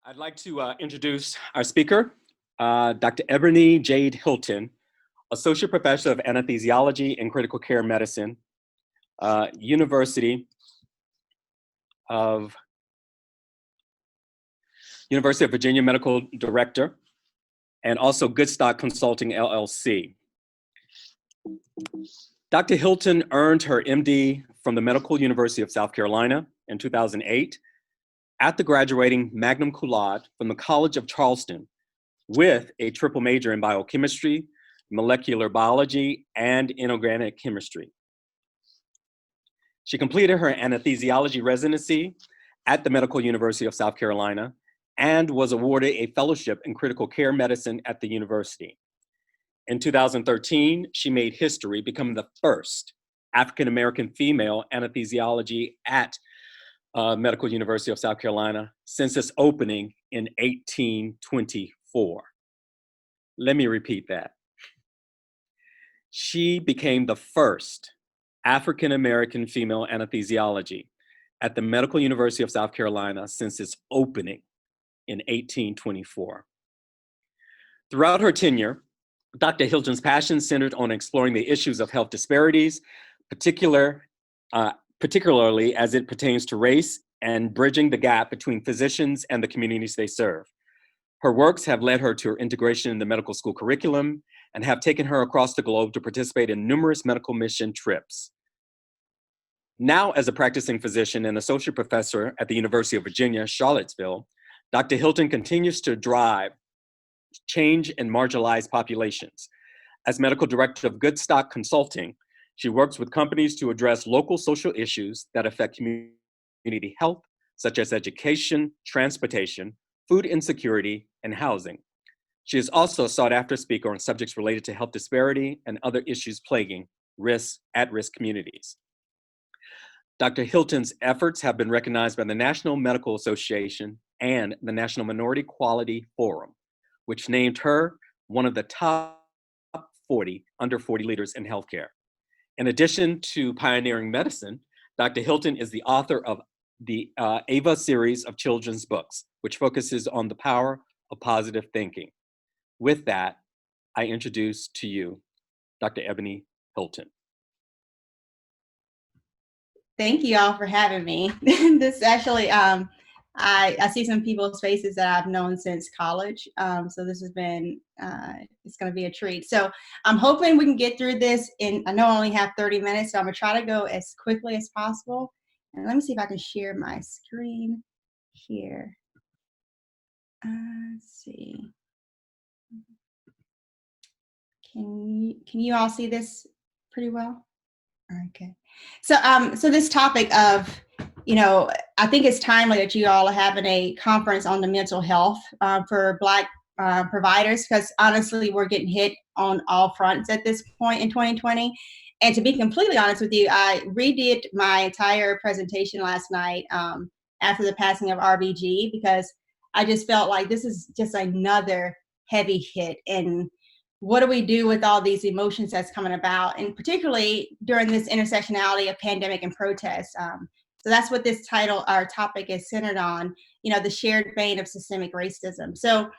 I'd like to introduce our speaker, Dr. Ebony Jade Hilton, Associate Professor of Anesthesiology and Critical Care Medicine, University of Virginia Medical Director, and also GoodStock Consulting, LLC. Dr. Hilton earned her MD from the Medical University of South Carolina in 2008 at the graduating magna cum laude from the College of Charleston with a triple major in biochemistry, molecular biology, and inorganic chemistry. She completed her anesthesiology residency at the Medical University of South Carolina and was awarded a fellowship in critical care medicine at the university. In 2013, she made history, becoming the first African-American female anesthesiology at Medical University of South Carolina since its opening in 1824. Let me repeat that. She became the first African-American female anesthesiology at the Medical University of South Carolina since its opening in 1824. Throughout her tenure, Dr. Hilton's passion centered on exploring the issues of health disparities, particularly as it pertains to race and bridging the gap between physicians and the communities they serve. Her works have led her to her integration in the medical school curriculum and have taken her across the globe to participate in numerous medical mission trips. Now, as a practicing physician and associate professor at the University of Virginia, Charlottesville, Dr. Hilton continues to drive change in marginalized populations. As medical director of GoodStock Consulting, she works with companies to address local social issues that affect community health, such as education, transportation, food insecurity, and housing. She is also a sought-after speaker on subjects related to health disparity and other issues plaguing at-risk communities. Dr. Hilton's efforts have been recognized by the National Medical Association and the National Minority Quality Forum, which named her one of the top 40 under 40 leaders in healthcare. In addition to pioneering medicine, Dr. Hilton is the author of the AVA series of children's books, which focuses on the power of positive thinking. With that, I introduce to you Dr. Ebony Hilton. Thank you all for having me. This actually, I see some people's faces that I've known since college. So this has been, it's gonna be a treat. So I'm hoping we can get through this I know I only have 30 minutes, so I'm gonna try to go as quickly as possible. And let me see if I can share my screen here. Let's see. Can you all see this pretty well? Okay. So so this topic of, I think it's timely that you all are having a conference on the mental health for Black providers, because honestly, we're getting hit on all fronts at this point in 2020. And to be completely honest with you, I redid my entire presentation last night after the passing of RBG, because I just felt like this is just another heavy hit. And what do we do with all these emotions that's coming about, and particularly during this intersectionality of pandemic and protest? So that's what this our topic is centered on, the shared vein of systemic racism. So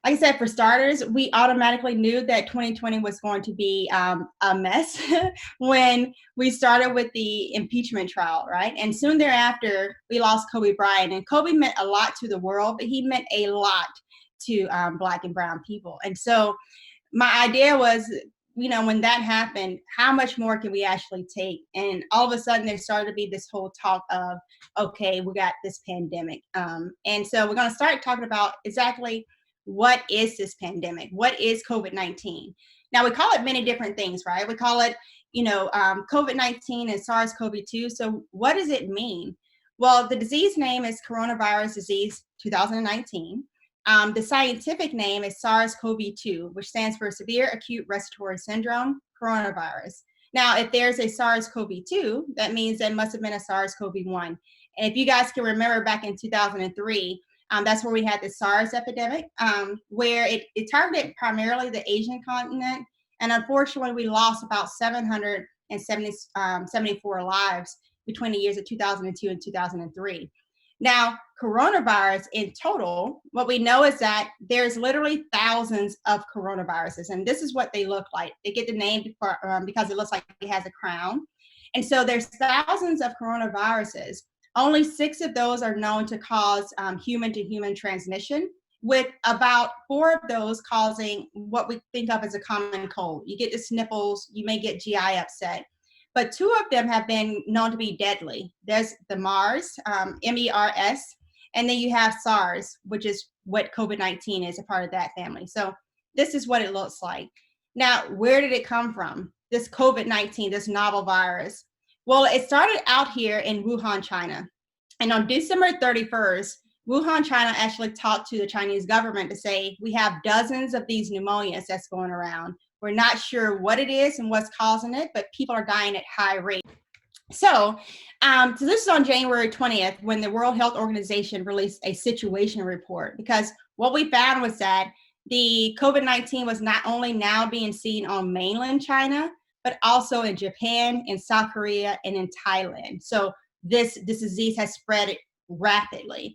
like I said, for starters, we automatically knew that 2020 was going to be a mess when we started with the impeachment trial, right? And soon thereafter, we lost Kobe Bryant. And Kobe meant a lot to the world, but he meant a lot to Black and brown people. And so my idea was, when that happened, how much more can we actually take? And all of a sudden, there started to be this whole talk of, okay, we got this pandemic. And so we're going to start talking about exactly what is this pandemic? What is COVID-19? Now, we call it many different things, right? We call it, COVID-19 and SARS-CoV-2. So what does it mean? Well, the disease name is coronavirus disease 2019. The scientific name is SARS-CoV-2, which stands for Severe Acute Respiratory Syndrome Coronavirus. Now, if there's a SARS-CoV-2, that means there must have been a SARS-CoV-1. And if you guys can remember back in 2003, that's where we had the SARS epidemic, where it targeted primarily the Asian continent. And unfortunately, we lost about 774 lives between the years of 2002 and 2003. Now, coronavirus in total, what we know is that there's literally thousands of coronaviruses, and this is what they look like. They get the name because it looks like it has a crown. And so there's thousands of coronaviruses. Only 6 of those are known to cause human-to-human transmission, with about 4 of those causing what we think of as a common cold. You get the sniffles, you may get GI upset. But 2 of them have been known to be deadly. There's the MERS, MERS, and then you have SARS, which is what COVID-19 is, a part of that family. So this is what it looks like. Now, where did it come from? This COVID-19, this novel virus. Well, it started out here in Wuhan, China. And on December 31st, Wuhan, China actually talked to the Chinese government to say, we have dozens of these pneumonias that's going around. We're not sure what it is and what's causing it, but people are dying at high rate. So this is on January 20th when the World Health Organization released a situation report, because what we found was that the COVID-19 was not only now being seen on mainland China, but also in Japan, in South Korea, and in Thailand. So this disease has spread rapidly.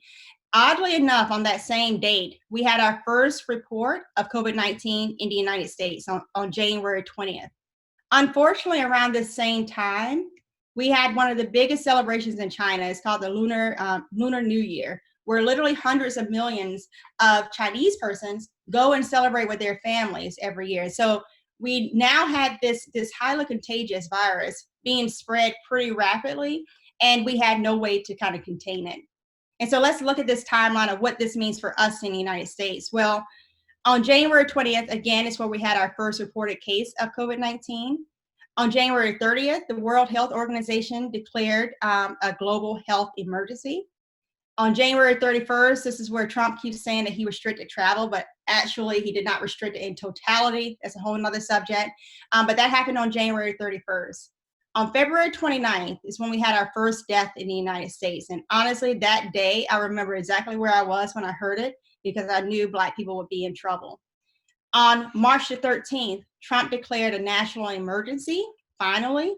Oddly enough, on that same date, we had our first report of COVID-19 in the United States on January 20th. Unfortunately, around the same time, we had one of the biggest celebrations in China. It's called the Lunar New Year, where literally hundreds of millions of Chinese persons go and celebrate with their families every year. So we now had this highly contagious virus being spread pretty rapidly, and we had no way to kind of contain it. And so let's look at this timeline of what this means for us in the United States. Well, on January 20th, again, is where we had our first reported case of COVID-19. On January 30th, the World Health Organization declared a global health emergency. On January 31st, this is where Trump keeps saying that he restricted travel, but actually he did not restrict it in totality. That's a whole nother subject. But that happened on January 31st. On February 29th is when we had our first death in the United States. And honestly, that day, I remember exactly where I was when I heard it, because I knew Black people would be in trouble. On March the 13th, Trump declared a national emergency, finally.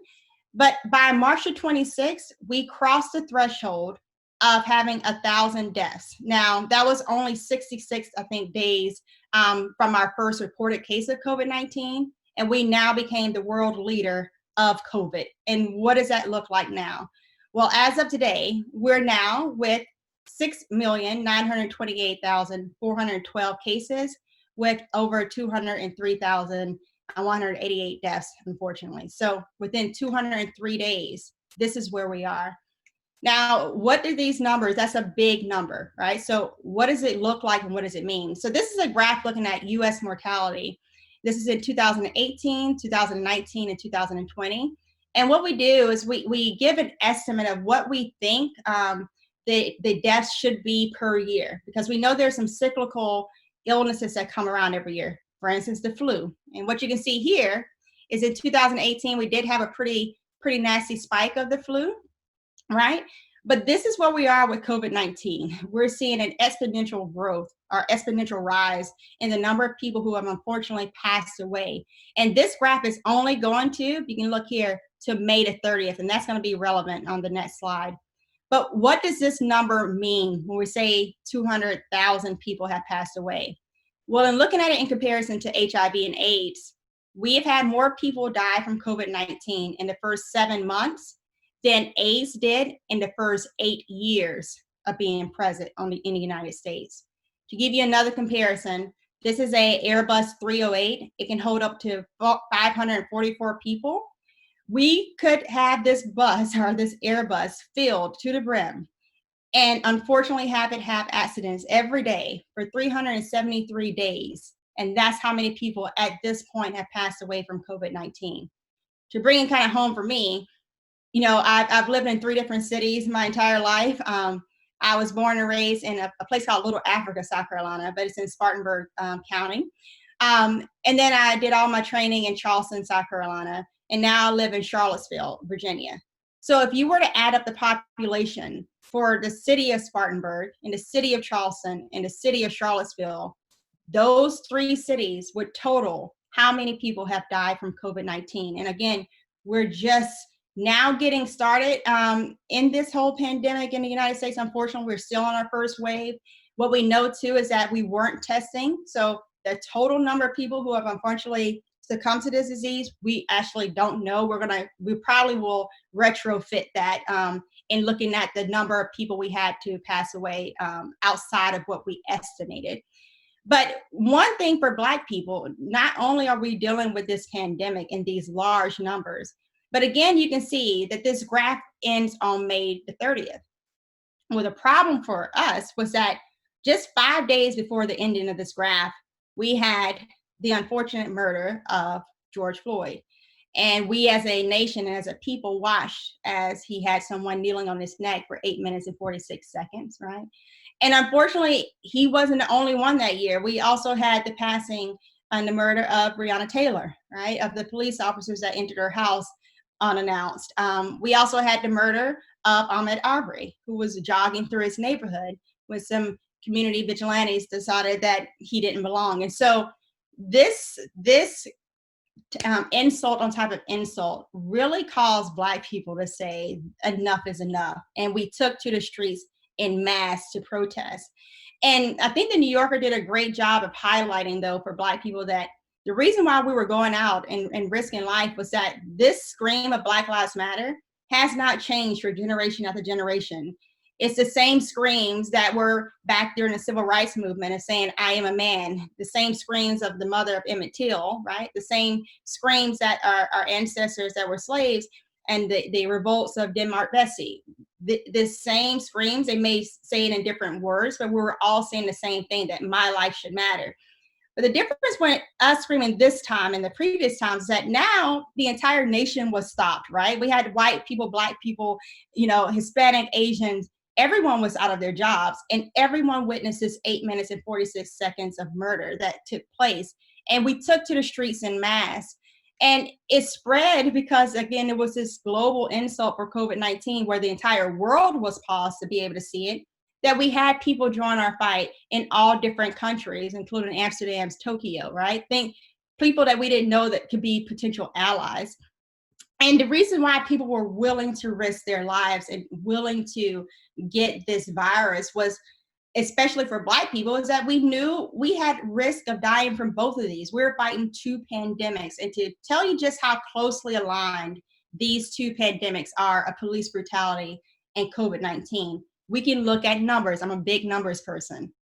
But by March the 26th, we crossed the threshold of having 1,000 deaths. Now, that was only 66, I think, days from our first reported case of COVID-19. And we now became the world leader of COVID. And what does that look like now? Well, as of today, we're now with 6,928,412 cases with over 203,188 deaths, unfortunately. So within 203 days, this is where we are. Now, what do these numbers, that's a big number, right? So what does it look like and what does it mean? So this is a graph looking at US mortality. This is in 2018, 2019, and 2020. And what we do is we give an estimate of what we think the deaths should be per year, because we know there's some cyclical illnesses that come around every year. For instance, the flu. And what you can see here is in 2018, we did have a pretty nasty spike of the flu, right? But this is where we are with COVID-19. We're seeing an exponential growth or exponential rise in the number of people who have unfortunately passed away. And this graph is only going to, you can look here, to May the 30th, and that's going to be relevant on the next slide. But what does this number mean when we say 200,000 people have passed away? Well, in looking at it in comparison to HIV and AIDS, we have had more people die from COVID-19 in the first 7 months than AIDS did in the first 8 years of being present in the United States. To give you another comparison, this is a Airbus 308. It can hold up to 544 people. We could have this bus or this Airbus filled to the brim and unfortunately have it have accidents every day for 373 days. And that's how many people at this point have passed away from COVID-19. To bring it kind of home for me, you know, I've lived in 3 different cities my entire life. I was born and raised in a place called Little Africa, South Carolina, but it's in Spartanburg County. And then I did all my training in Charleston, South Carolina, and now I live in Charlottesville, Virginia. So if you were to add up the population for the city of Spartanburg, and the city of Charleston, and the city of Charlottesville, those 3 cities would total how many people have died from COVID-19. And again, we're just now getting started in this whole pandemic in the United States. Unfortunately, we're still on our first wave. What we know too is that we weren't testing. So the total number of people who have unfortunately succumbed to this disease, we actually don't know. We probably will retrofit that in looking at the number of people we had to pass away outside of what we estimated. But one thing for Black people, not only are we dealing with this pandemic in these large numbers, but again, you can see that this graph ends on May the 30th. Well, the problem for us was that just 5 days before the ending of this graph, we had the unfortunate murder of George Floyd. And we as a nation and as a people watched as he had someone kneeling on his neck for 8 minutes and 46 seconds, right? And unfortunately, he wasn't the only one that year. We also had the passing and the murder of Breonna Taylor, right? Of the police officers that entered her house unannounced. We also had the murder of Ahmaud Arbery, who was jogging through his neighborhood when some community vigilantes decided that he didn't belong. And so this insult on top of insult really caused Black people to say enough is enough. And we took to the streets in mass to protest. And I think the New Yorker did a great job of highlighting, though, for Black people that the reason why we were going out and risking life was that this scream of Black Lives Matter has not changed for generation after generation. It's the same screams that were back during the civil rights movement of saying, I am a man, the same screams of the mother of Emmett Till, right? The same screams that our ancestors that were slaves and the revolts of Denmark Vesey. The same screams, they may say it in different words, but we were all saying the same thing, that my life should matter. But the difference when us screaming this time and the previous times is that now the entire nation was stopped, right? We had white people, Black people, Hispanic, Asians, everyone was out of their jobs, and everyone witnessed this 8 minutes and 46 seconds of murder that took place. And we took to the streets in mass. And it spread because, again, it was this global insult for COVID-19 where the entire world was paused to be able to see it, that we had people join our fight in all different countries, including Amsterdam's Tokyo, right? Think people that we didn't know that could be potential allies. And the reason why people were willing to risk their lives and willing to get this virus was, especially for Black people, is that we knew we had risk of dying from both of these. We were fighting two pandemics. And to tell you just how closely aligned these two pandemics are, of police brutality and COVID-19, we can look at numbers. I'm a big numbers person.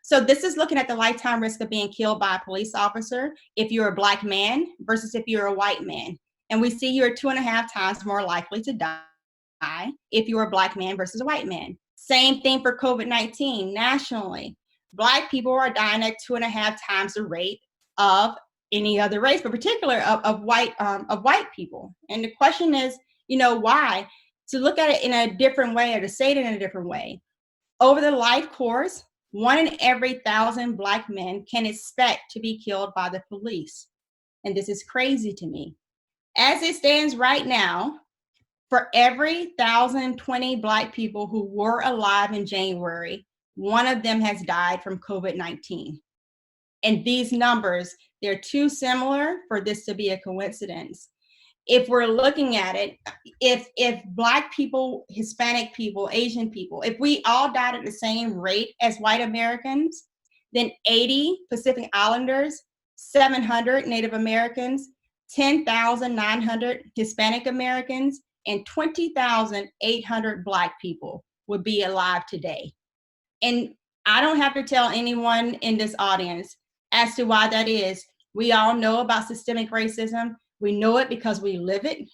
So this is looking at the lifetime risk of being killed by a police officer if you're a Black man versus if you're a white man. And we see you're 2.5 times more likely to die if you're a Black man versus a white man. Same thing for COVID-19 nationally. Black people are dying at 2.5 times the rate of any other race, but particular of white people. And the question is, why? To look at it in a different way, or to say it in a different way. Over the life course, 1 in every 1,000 Black men can expect to be killed by the police. And this is crazy to me. As it stands right now, for every 1,020 Black people who were alive in January, 1 of them has died from COVID-19. And these numbers, they're too similar for this to be a coincidence. If we're looking at it, if Black people, Hispanic people, Asian people, if we all died at the same rate as white Americans, then 80 Pacific Islanders, 700 Native Americans, 10,900 Hispanic Americans, and 20,800 Black people would be alive today. And I don't have to tell anyone in this audience as to why that is. We all know about systemic racism. We know it because we live it.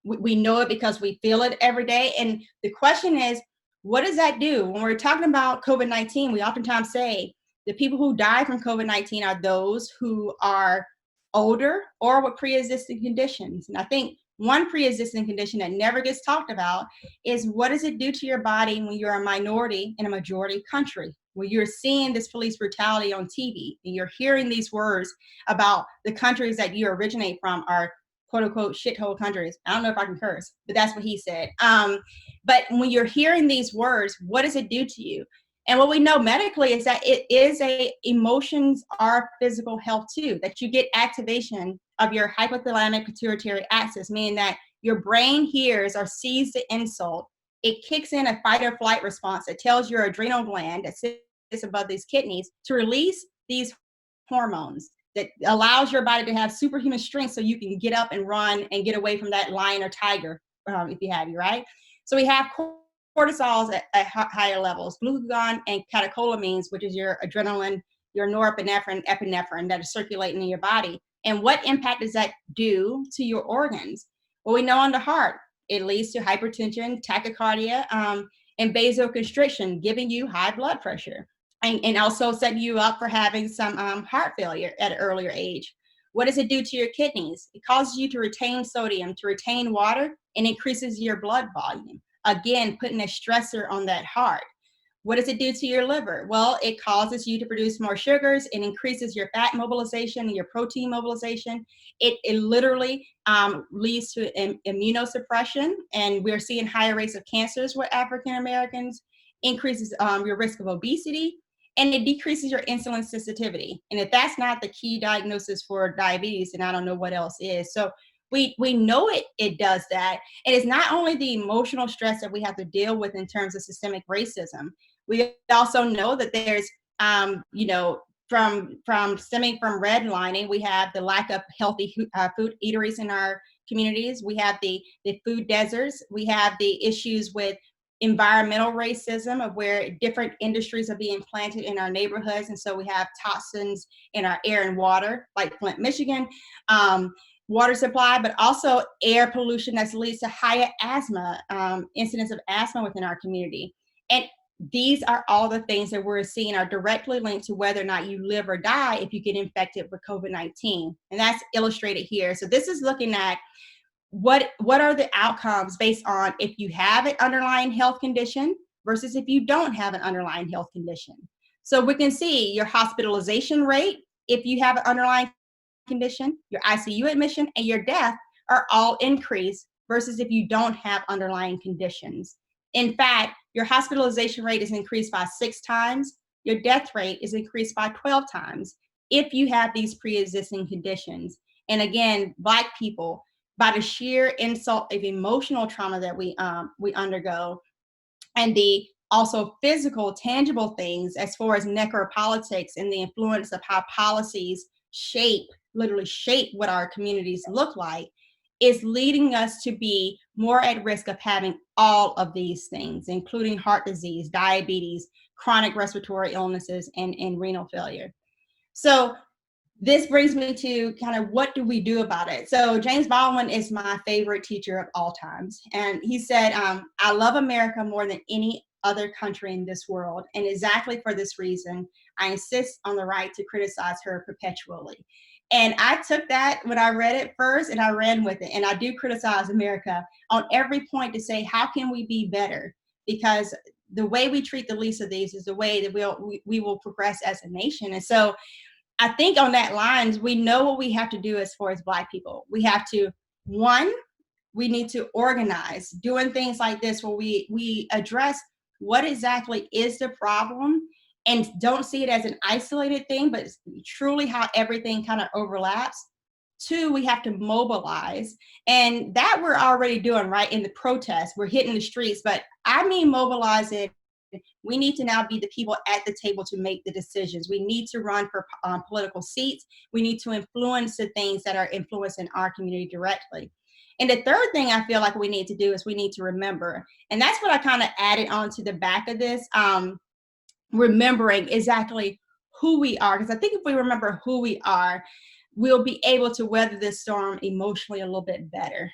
We know it because we feel it every day. And the question is, what does that do? When we're talking about COVID-19, we oftentimes say the people who die from COVID-19 are those who are older or with pre-existing conditions. And I think one pre-existing condition that never gets talked about is, what does it do to your body when you're a minority in a majority country? When you're seeing this police brutality on TV and you're hearing these words about the countries that you originate from are quote unquote shithole countries. I don't know if I can curse, but that's what he said. But when you're hearing these words, what does it do to you? And what we know medically is that emotions are physical health too, that you get activation of your hypothalamic pituitary axis, meaning that your brain hears or sees the insult. It kicks in a fight or flight response that tells your adrenal gland that sits above these kidneys to release these hormones that allows your body to have superhuman strength so you can get up and run and get away from that lion or tiger, if you have you, right? So we have cortisols at higher levels, glucagon and catecholamines, which is your adrenaline, your norepinephrine, epinephrine that is circulating in your body. And what impact does that do to your organs? Well, we know on the heart, it leads to hypertension, tachycardia, and vasoconstriction, giving you high blood pressure, and also setting you up for having some heart failure at an earlier age. What does it do to your kidneys? It causes you to retain sodium, to retain water, and increases your blood volume. Again, putting a stressor on that heart. What does it do to your liver? Well, it causes you to produce more sugars and increases your fat mobilization and your protein mobilization. It literally leads to immunosuppression, and we're seeing higher rates of cancers with African Americans, increases your risk of obesity, and it decreases your insulin sensitivity. And if that's not the key diagnosis for diabetes, then I don't know what else is. So we know it does that. And it's not only the emotional stress that we have to deal with in terms of systemic racism. We also know that there's, from stemming from redlining, we have the lack of healthy food eateries in our communities. We have the food deserts. We have the issues with environmental racism of where different industries are being planted in our neighborhoods. And so we have toxins in our air and water, like Flint, Michigan, water supply, but also air pollution that leads to higher asthma, incidence of asthma within our community. And these are all the things that we're seeing are directly linked to whether or not you live or die if you get infected with COVID-19. And that's illustrated here. So this is looking at what are the outcomes based on if you have an underlying health condition versus if you don't have an underlying health condition. So we can see your hospitalization rate if you have an underlying condition, your ICU admission, and your death are all increased versus if you don't have underlying conditions. In fact, your hospitalization rate is increased by 6 times. Your death rate is increased by 12 times if you have these pre-existing conditions. And again, Black people, by the sheer insult of emotional trauma that we undergo, and the also physical, tangible things as far as necropolitics and the influence of how policies literally shape what our communities look like, is leading us to be more at risk of having all of these things, including heart disease, diabetes, chronic respiratory illnesses, and renal failure. So this brings me to kind of what do we do about it? So James Baldwin is my favorite teacher of all times. And he said, I love America more than any other country in this world. And exactly for this reason, I insist on the right to criticize her perpetually. And I took that when I read it first and I ran with it. And I do criticize America on every point to say, how can we be better? Because the way we treat the least of these is the way that we will progress as a nation. And so I think on that lines, we know what we have to do as far as Black people. We have to, one, we need to organize, doing things like this where we address what exactly is the problem and don't see it as an isolated thing, but truly how everything kind of overlaps. Two, we have to mobilize, and that we're already doing, right? In the protests, we're hitting the streets, but I mean mobilizing. We need to now be the people at the table to make the decisions. We need to run for political seats. We need to influence the things that are influencing our community directly. And the third thing I feel like we need to do is we need to remember. And that's what I kind of added on to the back of this, remembering exactly who we are. Because I think if we remember who we are, we'll be able to weather this storm emotionally a little bit better.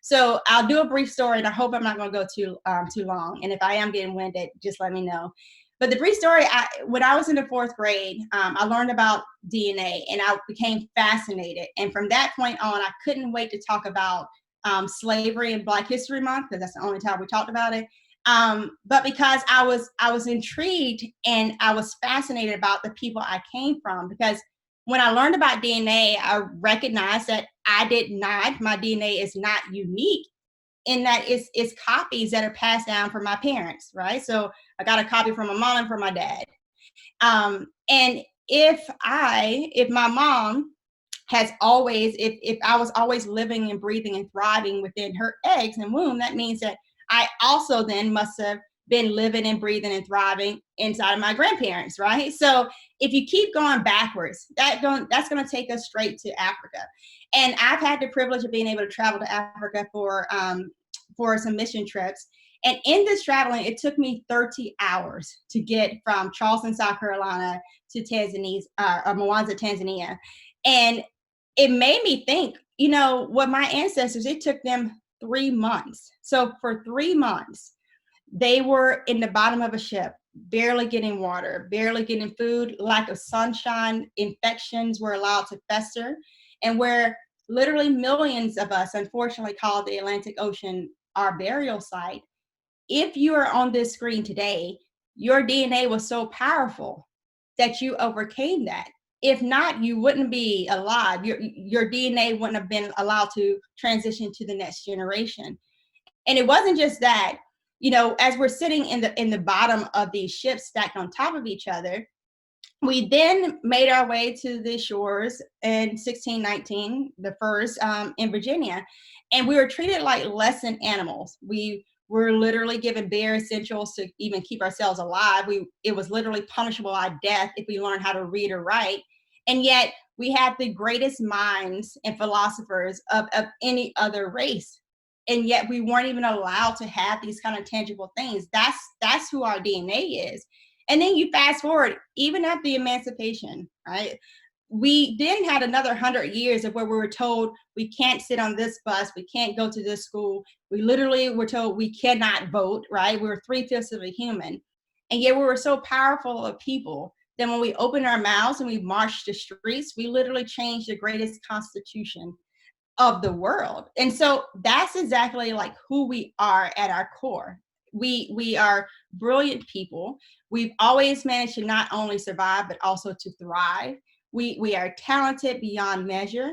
So I'll do a brief story, and I hope I'm not going to go too long. And if I am getting winded, just let me know. But the brief story, when I was in the 4th grade, I learned about DNA, and I became fascinated. And from that point on, I couldn't wait to talk about slavery and Black History Month, because that's the only time we talked about it. But because I was intrigued and I was fascinated about the people I came from, because when I learned about DNA, I recognized that my DNA is not unique in that it's copies that are passed down from my parents, right? So I got a copy from my mom and from my dad. And if my mom has always, if I was always living and breathing and thriving within her eggs and womb, that means that I also then must have been living and breathing and thriving inside of my grandparents, right? So if you keep going backwards, that's going to take us straight to Africa. And I've had the privilege of being able to travel to Africa for some mission trips. And in this traveling, it took me 30 hours to get from Charleston, South Carolina to Tanzania, Mwanza, Tanzania. And it made me think, what my ancestors, it took them 3 months. So for 3 months, they were in the bottom of a ship, barely getting water, barely getting food, lack of sunshine, infections were allowed to fester, and where literally millions of us, unfortunately, call the Atlantic Ocean our burial site. If you are on this screen today, your DNA was so powerful that you overcame that. If not, you wouldn't be alive. Your DNA wouldn't have been allowed to transition to the next generation. And it wasn't just that, as we're sitting in the bottom of these ships stacked on top of each other, we then made our way to the shores in 1619, the first in Virginia, and we were treated like less than animals. We were literally given bare essentials to even keep ourselves alive. It was literally punishable by death if we learned how to read or write. And yet we have the greatest minds and philosophers of any other race. And yet we weren't even allowed to have these kind of tangible things. That's who our DNA is. And then you fast forward, even after the emancipation, right? We then had another 100 years of where we were told we can't sit on this bus, we can't go to this school. We literally were told we cannot vote, right? We were 3/5 of a human. And yet we were so powerful of people that when we opened our mouths and we marched the streets, we literally changed the greatest constitution of the world. And so that's exactly like who we are at our core. We are brilliant people. We've always managed to not only survive but also to thrive. We are talented beyond measure,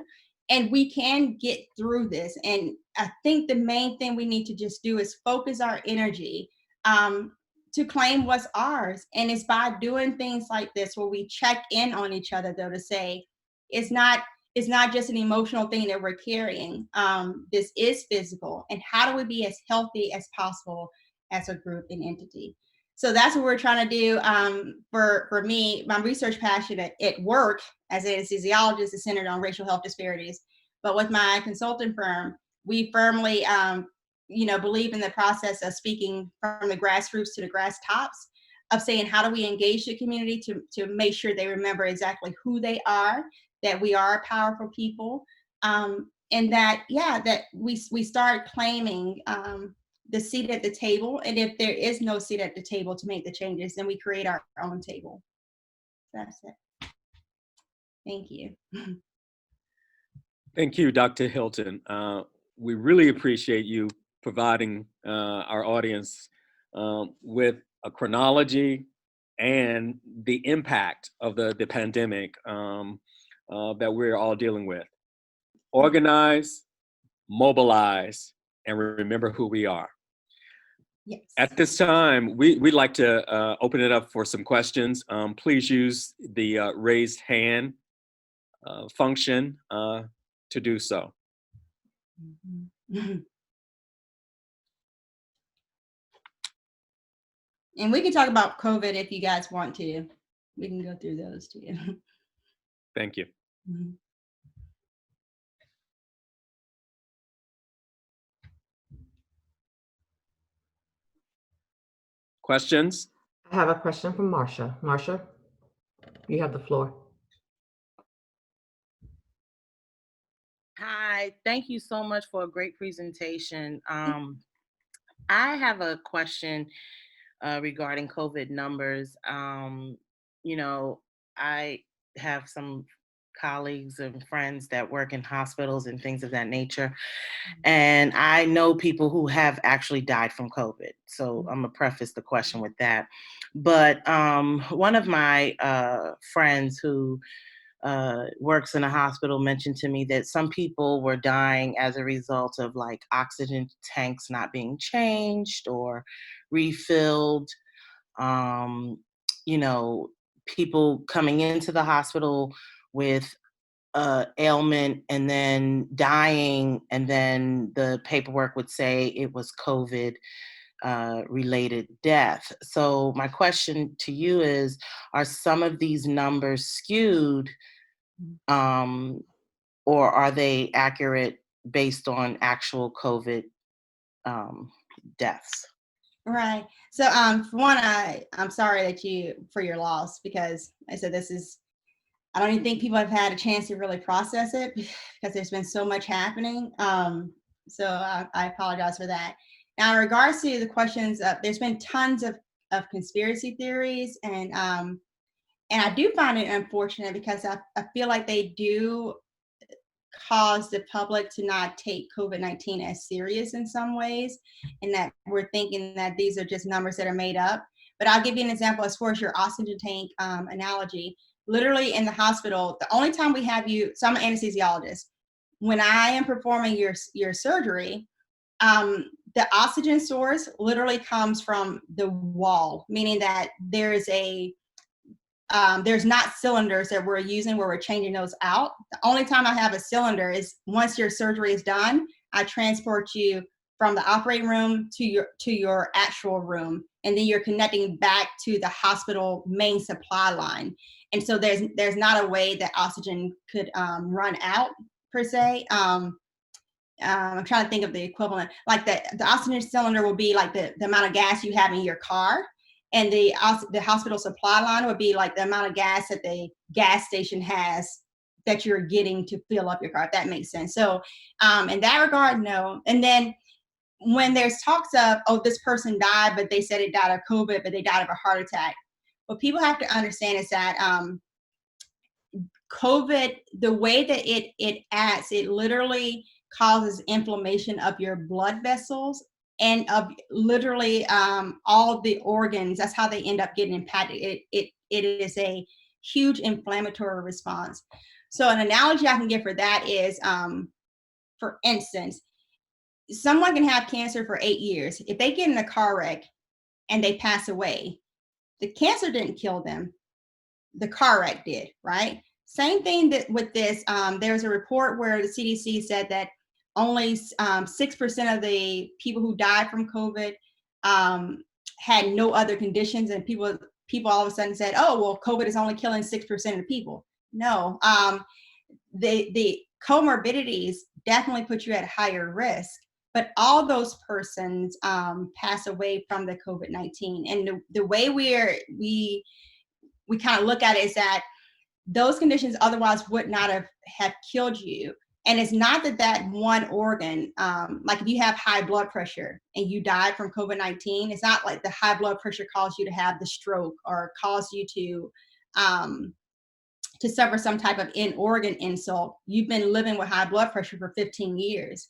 and we can get through this. And I think the main thing we need to just do is focus our energy to claim what's ours. And it's by doing things like this where we check in on each other, though, to say it's not just an emotional thing that we're carrying. This is physical. And how do we be as healthy as possible as a group and entity? So that's what we're trying to do. For me, my research passion at work as an anesthesiologist is centered on racial health disparities. But with my consulting firm, we firmly believe in the process of speaking from the grassroots to the grass tops, of saying how do we engage the community to make sure they remember exactly who they are, that we are powerful people, and that we start claiming the seat at the table. And if there is no seat at the table to make the changes, then we create our own table. That's it. Thank you. Thank you, Dr. Hilton. We really appreciate you providing our audience with a chronology and the impact of the pandemic that we're all dealing with. Organize, mobilize, and remember who we are. Yes. At this time, we'd like to open it up for some questions. Please use the raised hand function to do so. Mm-hmm. And we can talk about COVID if you guys want to. We can go through those too. Thank you. Mm-hmm. Questions? I have a question from Marsha. Marsha, you have the floor. Hi, thank you so much for a great presentation. I have a question regarding COVID numbers. I have some colleagues and friends that work in hospitals and things of that nature. And I know people who have actually died from COVID. So I'm gonna preface the question with that. But one of my friends who works in a hospital mentioned to me that some people were dying as a result of like oxygen tanks not being changed or refilled. People coming into the hospital with ailment and then dying, and then the paperwork would say it was COVID related death. So my question to you is, are some of these numbers skewed, or are they accurate based on actual COVID deaths? Right. So, for one, I'm sorry for your loss, because I said I don't even think people have had a chance to really process it because there's been so much happening. So I apologize for that. Now, in regards to the questions, there's been tons of conspiracy theories, and I do find it unfortunate because I feel like they do cause the public to not take COVID-19 as serious in some ways, and that we're thinking that these are just numbers that are made up. But I'll give you an example as far as your oxygen tank analogy. Literally in the hospital, the only time we have you, so I'm an anesthesiologist. When I am performing your surgery, the oxygen source literally comes from the wall, meaning that there's not cylinders that we're using where we're changing those out. The only time I have a cylinder is once your surgery is done, I transport you from the operating room to your actual room, and then you're connecting back to the hospital main supply line. And so there's not a way that oxygen could run out per se. I'm trying to think of the equivalent. Like the oxygen cylinder will be like the amount of gas you have in your car, and the hospital supply line would be like the amount of gas that the gas station has that you're getting to fill up your car, if that makes sense. So in that regard, no. And then when there's talks of, oh, this person died, but they said it died of COVID, but they died of a heart attack. What people have to understand is that COVID, the way that it acts, it literally causes inflammation of your blood vessels and of literally all the organs. That's how they end up getting impacted. It is a huge inflammatory response. So an analogy I can give for that is, for instance, someone can have cancer for 8 years. If they get in a car wreck and they pass away, the cancer didn't kill them. The car wreck did, right? Same thing with this. There's a report where the CDC said that only 6% of the people who died from COVID had no other conditions, and people all of a sudden said, oh, well, COVID is only killing 6% of people. No, the comorbidities definitely put you at higher risk, but all those persons pass away from the COVID-19. And the way we kind of look at it is that those conditions otherwise would not have killed you. And it's not that one organ, like if you have high blood pressure and you died from COVID-19, it's not like the high blood pressure caused you to have the stroke or caused you to suffer some type of in-organ insult. You've been living with high blood pressure for 15 years.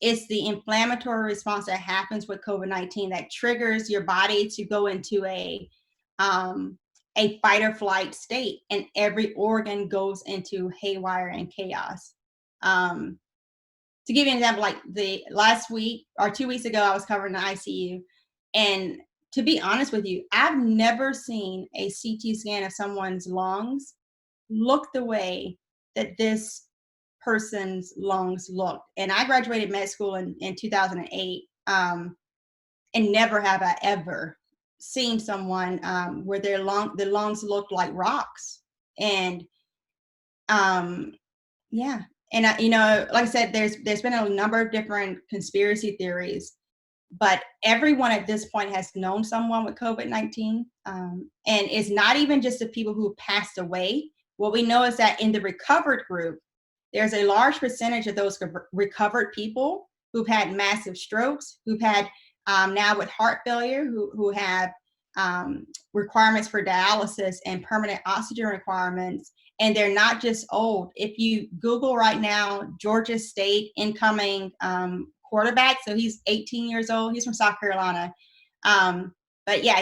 It's the inflammatory response that happens with COVID-19 that triggers your body to go into a fight or flight state, and every organ goes into haywire and chaos. To give you an example, like the last week or 2 weeks ago, I was covering the ICU, and to be honest with you, I've never seen a CT scan of someone's lungs look the way that this person's lungs looked. And I graduated med school in 2008, and never have I ever seen someone where the lungs looked like rocks. And yeah, and like I said, there's been a number of different conspiracy theories, but everyone at this point has known someone with COVID-19, and it's not even just the people who passed away. What we know is that in the recovered group, there's a large percentage of those recovered people who've had massive strokes, who've had now with heart failure, who have requirements for dialysis and permanent oxygen requirements. And they're not just old. If you Google right now, Georgia State incoming quarterback, so he's 18 years old. He's from South Carolina. But yeah,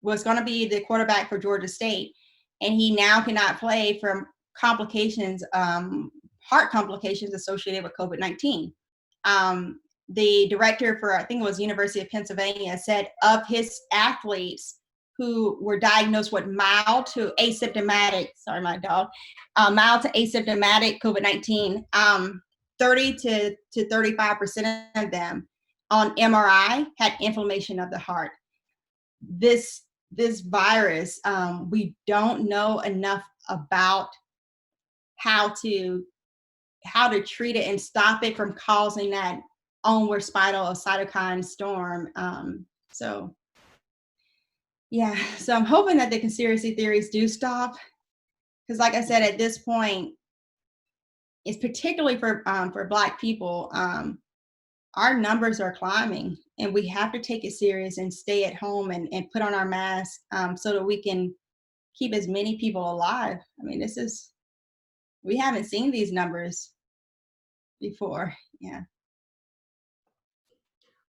was going to be the quarterback for Georgia State. And he now cannot play from complications, heart complications associated with COVID-19. The director for, I think it was University of Pennsylvania, said of his athletes who were diagnosed with mild to asymptomatic, sorry, my dog, mild to asymptomatic COVID-19, 30 to 35% of them on MRI had inflammation of the heart. This virus, we don't know enough about how to treat it and stop it from causing that onward spiral of cytokine storm. So I'm hoping that the conspiracy theories do stop, because like I said, at this point, it's particularly for Black people, our numbers are climbing, and we have to take it serious and stay at home and put on our masks, so that we can keep as many people alive. I mean, we haven't seen these numbers before. Yeah.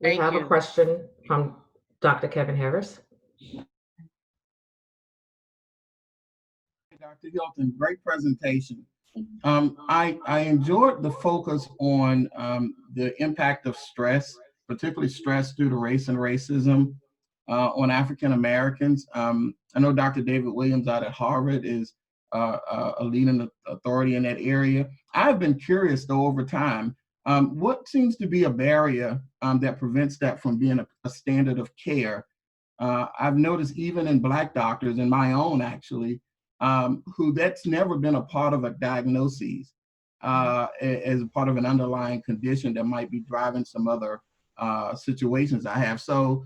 We Thank have you. a question from Dr. Kevin Harris. Dr. Hilton, great presentation. I enjoyed the focus on the impact of stress, particularly stress due to race and racism on African Americans. I know Dr. David Williams out at Harvard is a leading authority in that area. I've been curious, though, over time, what seems to be a barrier that prevents that from being a standard of care? I've noticed even in Black doctors, and my own actually, who that's never been a part of a diagnosis as a part of an underlying condition that might be driving some other situations I have. So,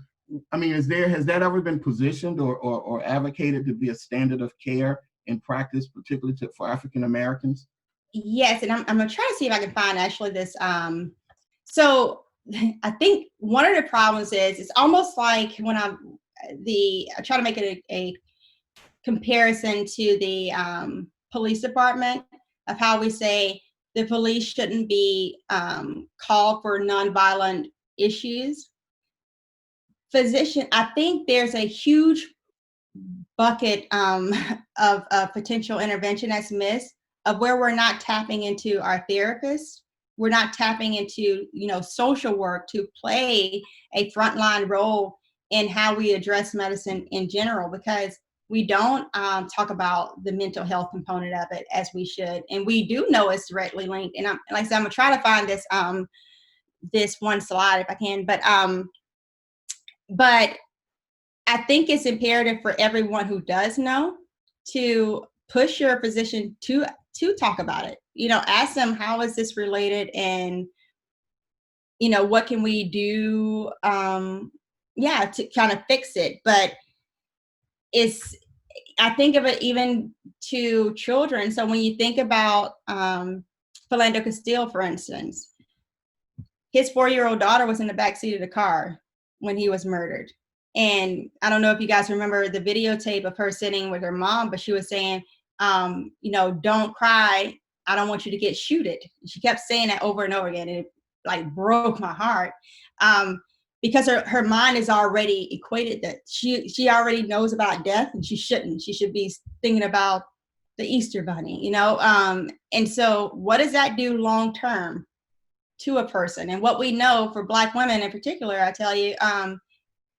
I mean, has that ever been positioned or advocated to be a standard of care in practice, particularly for African Americans? Yes, and I'm gonna try to see if I can find actually this. So I think one of the problems is it's almost like when I try to make it a comparison to the police department, of how we say the police shouldn't be called for nonviolent issues. I think there's a huge bucket of potential intervention that's missed, of where we're not tapping into our therapists. We're not tapping into, social work to play a frontline role in how we address medicine in general, because we don't talk about the mental health component of it as we should. And we do know it's directly linked. And like I said, I'm gonna try to find this one slide if I can, but I think it's imperative for everyone who does know to push your physician to talk about it. Ask them, how is this related, and what can we do to kind of fix it. But I think of it even to children. So when you think about Philando Castile, for instance, his 4-year-old daughter was in the backseat of the car when he was murdered. And I don't know if you guys remember the videotape of her sitting with her mom, but she was saying, don't cry. I don't want you to get shooted. She kept saying that over and over again. And it broke my heart. Because her mind is already equated that she already knows about death, and she shouldn't. She should be thinking about the Easter Bunny, and so what does that do long term to a person? And what we know for Black women in particular, I tell you,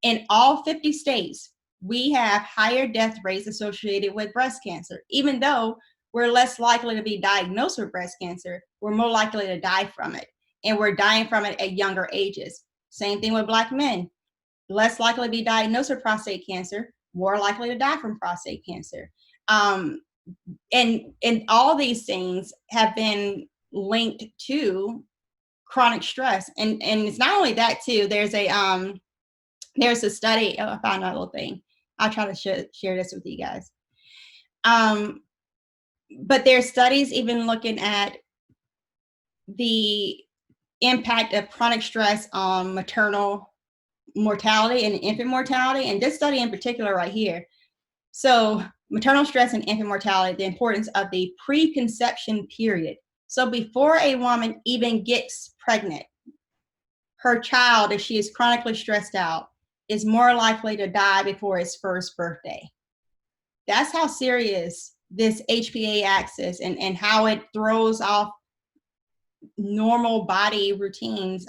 in all 50 states, we have higher death rates associated with breast cancer. Even though we're less likely to be diagnosed with breast cancer, we're more likely to die from it. And we're dying from it at younger ages. Same thing with Black men. Less likely to be diagnosed with prostate cancer, more likely to die from prostate cancer. And all these things have been linked to chronic stress. And it's not only that too, there's a study, I found that little thing. I'll try to share this with you guys. But there's studies even looking at the impact of chronic stress on maternal mortality and infant mortality. And this study in particular right here. So maternal stress and infant mortality, the importance of the preconception period. So before a woman even gets pregnant, her child, if she is chronically stressed out, is more likely to die before its first birthday. That's how serious this HPA axis and how it throws off normal body routines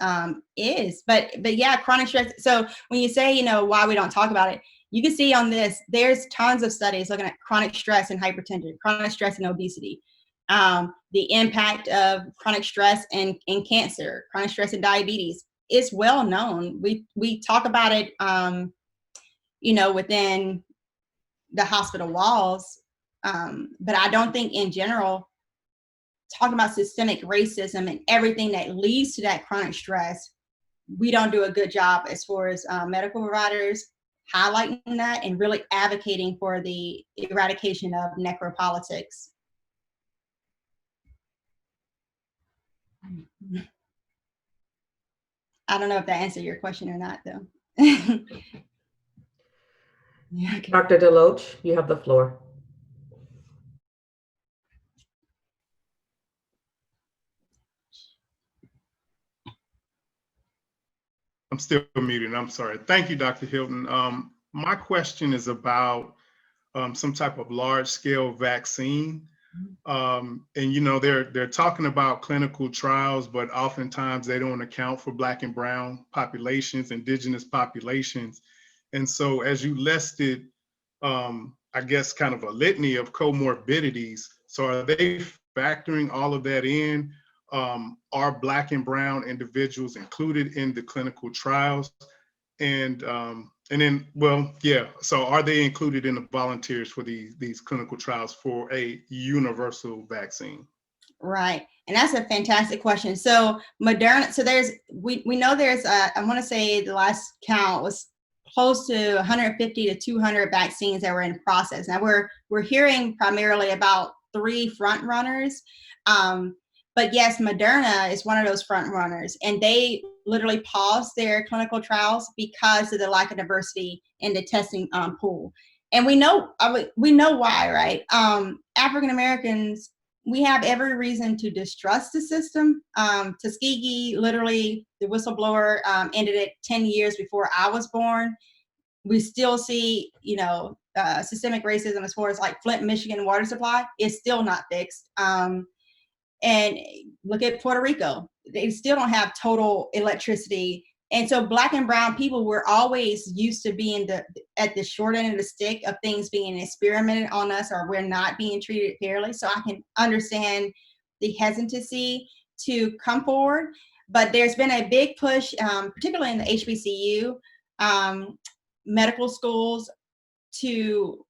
is. But yeah, chronic stress. So when you say, why we don't talk about it, You can see on this, there's tons of studies looking at chronic stress and hypertension, chronic stress and obesity, the impact of chronic stress and cancer, chronic stress and diabetes. It's well known. We talk about it, within the hospital walls, but I don't think in general, talking about systemic racism and everything that leads to that chronic stress, we don't do a good job as far as medical providers highlighting that and really advocating for the eradication of necropolitics. I don't know if that answered your question or not, though. Yeah, okay. Dr. Deloach, you have the floor. I'm still muted. I'm sorry. Thank you, Dr. Hilton. My question is about some type of large-scale vaccine. And they're talking about clinical trials, but oftentimes they don't account for Black and Brown populations, indigenous populations. And so as you listed, I guess kind of a litany of comorbidities. So are they factoring all of that in? Are Black and Brown individuals included in the clinical trials? So are they included in the volunteers for these clinical trials for a universal vaccine? Right, and that's a fantastic question. So Moderna, so we know there's I want to say the last count was close to 150 to 200 vaccines that were in process. Now we're hearing primarily about 3 front runners. But yes, Moderna is one of those front runners, and they literally paused their clinical trials because of the lack of diversity in the testing pool. And we know why, right? African Americans, we have every reason to distrust the system. Tuskegee, literally, the whistleblower ended it 10 years before I was born. We still see, systemic racism as far as like Flint, Michigan water supply is still not fixed. And look at Puerto Rico. They still don't have total electricity. And so Black and Brown people were always used to being at the short end of the stick of things being experimented on us, or we're not being treated fairly. So I can understand the hesitancy to come forward. But there's been a big push, particularly in the HBCU, medical schools, to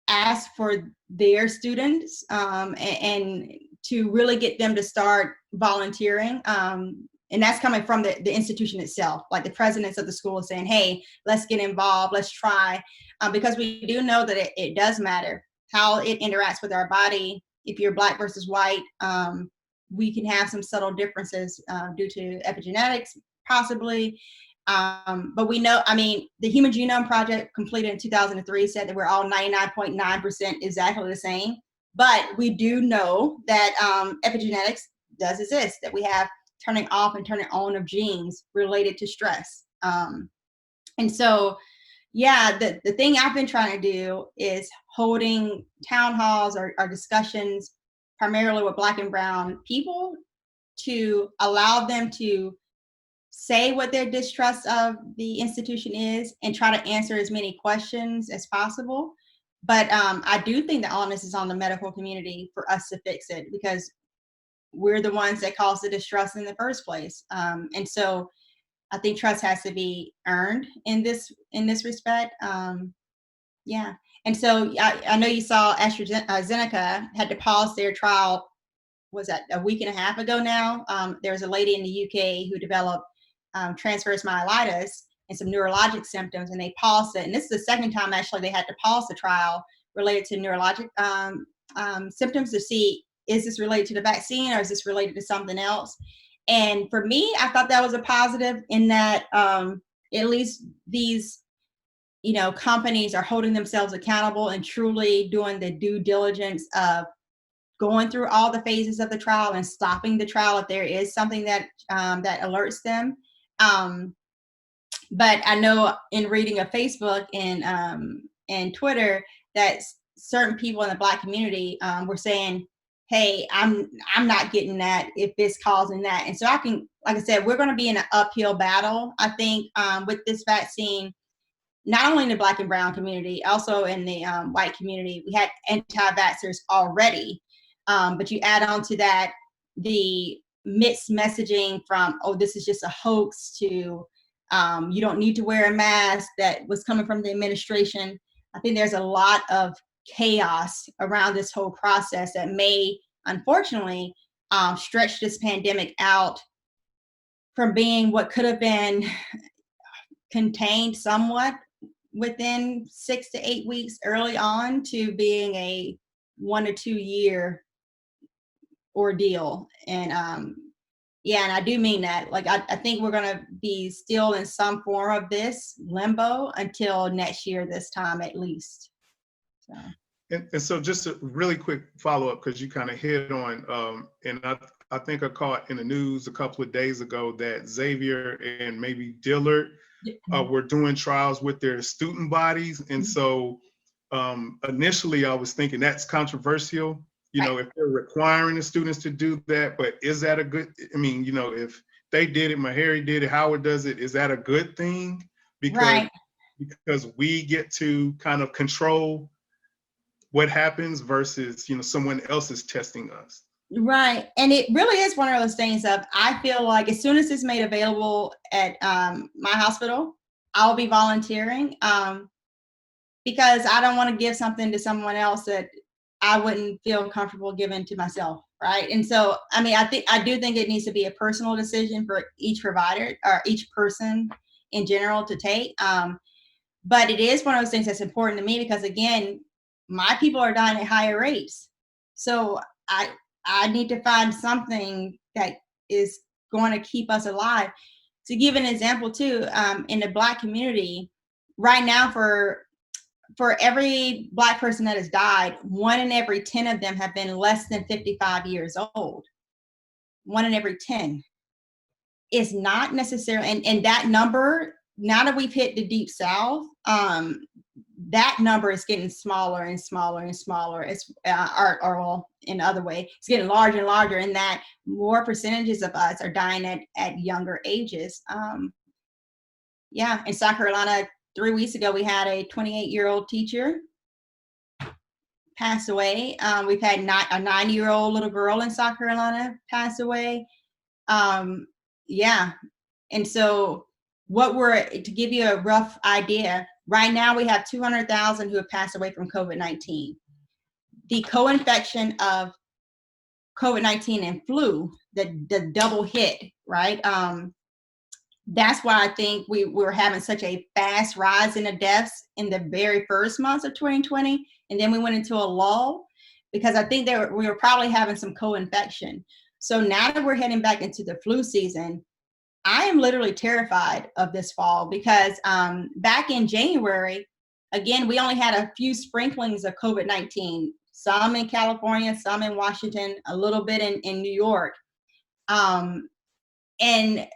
ask for their students and to really get them to start volunteering. And that's coming from the institution itself, like the presidents of the school saying, hey, let's get involved, let's try. Because we do know that it does matter how it interacts with our body. If you're Black versus white, we can have some subtle differences due to epigenetics, possibly. But we know, the Human Genome Project completed in 2003 said that we're all 99.9% exactly the same. But we do know that epigenetics does exist, that we have turning off and turning on of genes related to stress. And so, yeah, the thing I've been trying to do is holding town halls or discussions primarily with Black and Brown people to allow them to say what their distrust of the institution is and try to answer as many questions as possible. But I do think the onus is on the medical community for us to fix it, because we're the ones that caused the distrust in the first place. And so I think trust has to be earned in this respect. Yeah. And so I know you saw AstraZeneca had to pause their trial, was that a week and a half ago now? There was a lady in the UK who developed transverse myelitis and some neurologic symptoms, and they paused it. And this is the second time actually they had to pause the trial related to neurologic symptoms to see, is this related to the vaccine or is this related to something else? And for me, I thought that was a positive in that at least these companies are holding themselves accountable and truly doing the due diligence of going through all the phases of the trial and stopping the trial if there is something that that alerts them. But I know in reading of Facebook and Twitter that certain people in the Black community were saying, hey, I'm not getting that if it's causing that. And so like I said, we're going to be in an uphill battle, I think, with this vaccine. not only in the Black and brown community, also in the white community, we had anti-vaxxers already. But you add on to that the mixed messaging from, oh, this is just a hoax, to you don't need to wear a mask, that was coming from the administration. I think there's a lot of chaos around this whole process that may, unfortunately, stretch this pandemic out from being what could have been contained somewhat within 6 to 8 weeks early on to being a 1 to 2 year ordeal. And yeah, and I do mean that. Like, I think we're going to be still in some form of this limbo until next year, this time at least. So. And so just a really quick follow-up, because you kind of hit on, and I think I caught in the news a couple of days ago that Xavier and maybe Dillard were doing trials with their student bodies. And so initially I was thinking that's controversial, you know, if they're requiring the students to do that, but is that a good, I mean, you know, if they did it, Meharry did it, Howard does it, is that a good thing? Because we get to kind of control what happens versus, you know, someone else is testing us. Right. And it really is one of those things of, I feel like as soon as it's made available at my hospital, I'll be volunteering because I don't want to give something to someone else that I wouldn't feel comfortable giving to myself. Right. And so, I mean, I do think it needs to be a personal decision for each provider or each person in general to take. But it is one of those things that's important to me because, again, my people are dying at higher rates. So I need to find something that is going to keep us alive. To give an example too, in the Black community, right now for every Black person that has died, 1 in every 10 of them have been less than 55 years old. 1 in every 10 is not necessarily, and that number, now that we've hit the Deep South, that number is getting smaller and smaller and smaller. It's or in other way, it's getting larger and larger, and that more percentages of us are dying at younger ages. Yeah, in South Carolina, 3 weeks ago, we had a 28-year-old teacher pass away. We've had a 9-year-old little girl in South Carolina pass away. Yeah, and so to give you a rough idea, right now we have 200,000 who have passed away from COVID-19. The co-infection of COVID-19 and flu, the double hit, right? That's why I think we were having such a fast rise in the deaths in the very first months of 2020. And then we went into a lull because I think we were probably having some co-infection. So now that we're heading back into the flu season, I am literally terrified of this fall because back in January, again, we only had a few sprinklings of COVID-19, some in California, some in Washington, a little bit in New York. And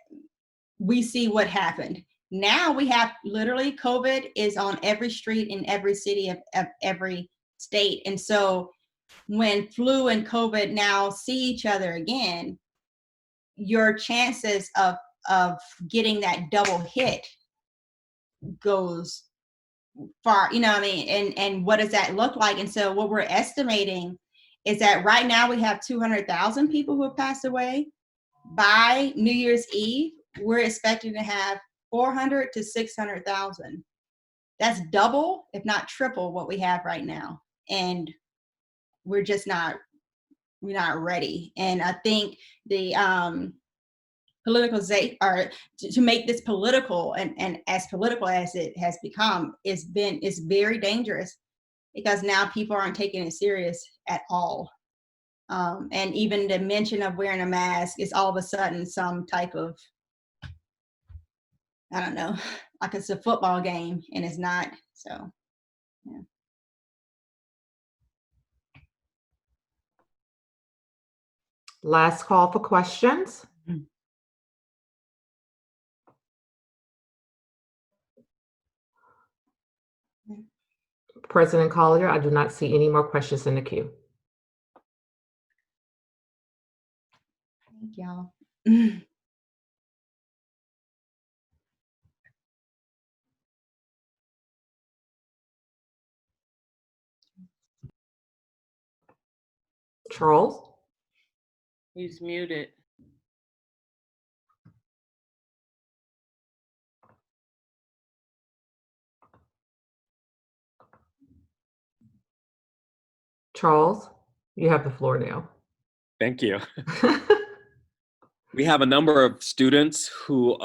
we see what happened. Now we have literally COVID is on every street in every city of every state. And so when flu and COVID now see each other again, your chances of getting that double hit goes far, you know what I mean? And what does that look like? And so what we're estimating is that right now we have 200,000 people who have passed away. By New Year's Eve, we're expecting to have 400 to 600,000. That's double, if not triple, what we have right now. And we're not ready. And I think the to make this political and as political as it has become is very dangerous because now people aren't taking it serious at all. And even the mention of wearing a mask is all of a sudden some type of, I don't know, like it's a football game and it's not. So, yeah. Last call for questions. President Collier, I do not see any more questions in the queue. Thank y'all. Charles? He's muted. Charles, you have the floor now. Thank you. We have a number of students who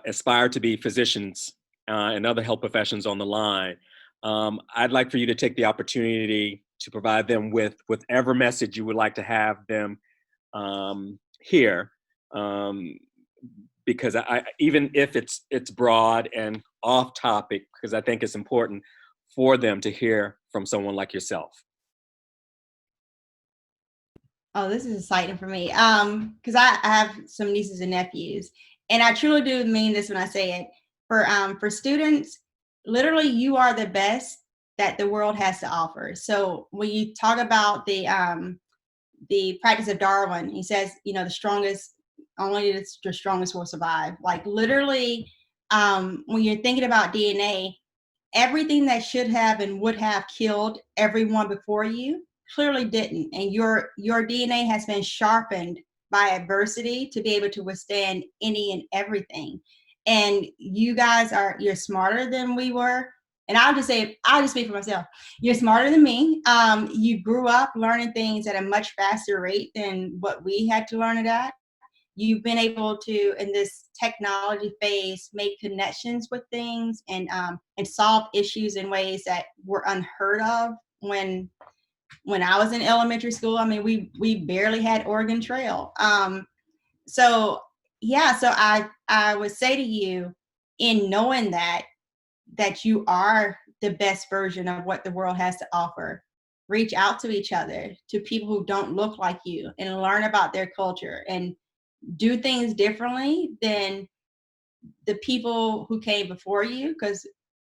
aspire to be physicians and other health professions on the line. I'd like for you to take the opportunity to provide them with whatever message you would like to have them hear, because I even if it's broad and off topic, because I think it's important for them to hear from someone like yourself. Oh, this is exciting for me. Because I have some nieces and nephews, and I truly do mean this when I say it. For students, literally, you are the best that the world has to offer. So when you talk about the practice of Darwin, he says, the strongest, only the strongest will survive. Like literally, when you're thinking about DNA, everything that should have and would have killed everyone before you clearly didn't, and your DNA has been sharpened by adversity to be able to withstand any and everything. And you guys you're smarter than we were. And I'll just speak for myself. You're smarter than me. You grew up learning things at a much faster rate than what we had to learn it at. You've been able to, in this technology phase, make connections with things and solve issues in ways that were unheard of when I was in elementary school. I mean, we barely had Oregon Trail. So I would say to you, in knowing that you are the best version of what the world has to offer, reach out to each other, to people who don't look like you, and learn about their culture and do things differently than the people who came before you, because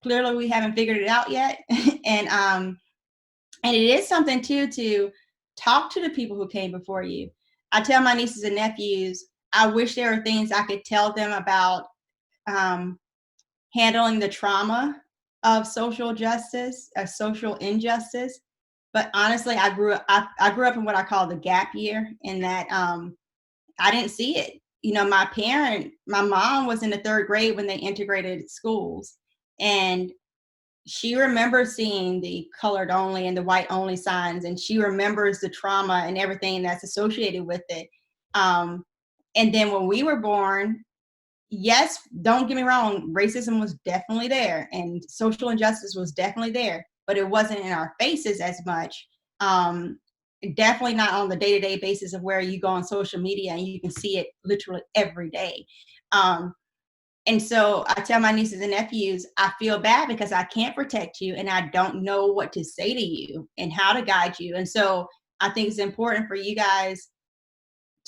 clearly we haven't figured it out yet. And it is something too to talk to the people who came before you. I tell my nieces and nephews, I wish there were things I could tell them about handling the trauma of social justice, of social injustice. But honestly, I grew up in what I call the gap year, in that I didn't see it. My mom was in the 3rd grade when they integrated schools, and she remembers seeing the colored only and the white only signs, and she remembers the trauma and everything that's associated with it. And then when we were born, yes, don't get me wrong, racism was definitely there and social injustice was definitely there, but it wasn't in our faces as much. Definitely not on the day-to-day basis of where you go on social media and you can see it literally every day. And so I tell my nieces and nephews, I feel bad because I can't protect you and I don't know what to say to you and how to guide you. And so I think it's important for you guys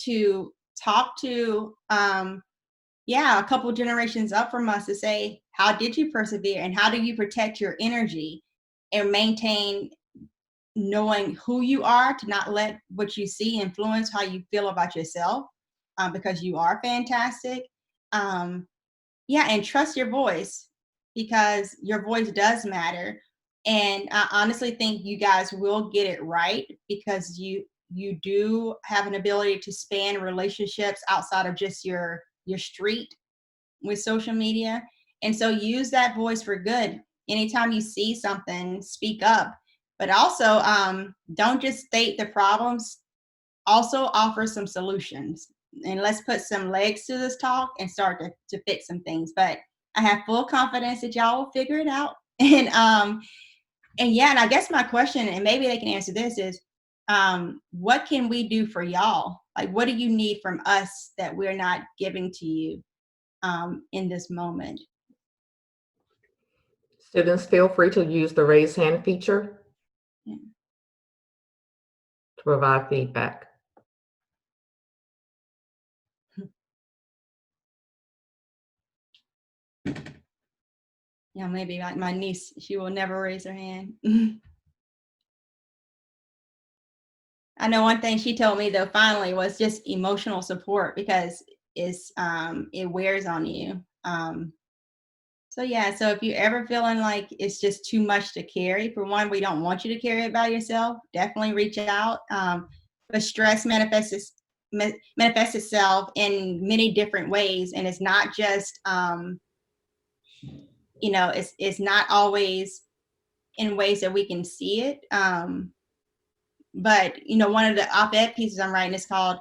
to talk to, a couple generations up from us, to say, how did you persevere and how do you protect your energy and maintain knowing who you are, to not let what you see influence how you feel about yourself, because you are fantastic. And trust your voice, because your voice does matter. And I honestly think you guys will get it right, because you do have an ability to span relationships outside of just your street with social media. And so use that voice for good. Anytime you see something, speak up. But also, don't just state the problems, also offer some solutions. And let's put some legs to this talk and start to fix some things. But I have full confidence that y'all will figure it out. And I guess my question, and maybe they can answer this, is what can we do for y'all? Like, what do you need from us that we're not giving to you in this moment? Students, feel free to use the raise hand feature to provide feedback. Yeah, maybe like my niece, she will never raise her hand. I know one thing she told me though, finally, was just emotional support, because it wears on you. So if you're ever feeling like it's just too much to carry, for one, we don't want you to carry it by yourself. Definitely reach out. but stress manifests itself in many different ways, and it's not just it's not always in ways that we can see it. But one of the op-ed pieces I'm writing is called,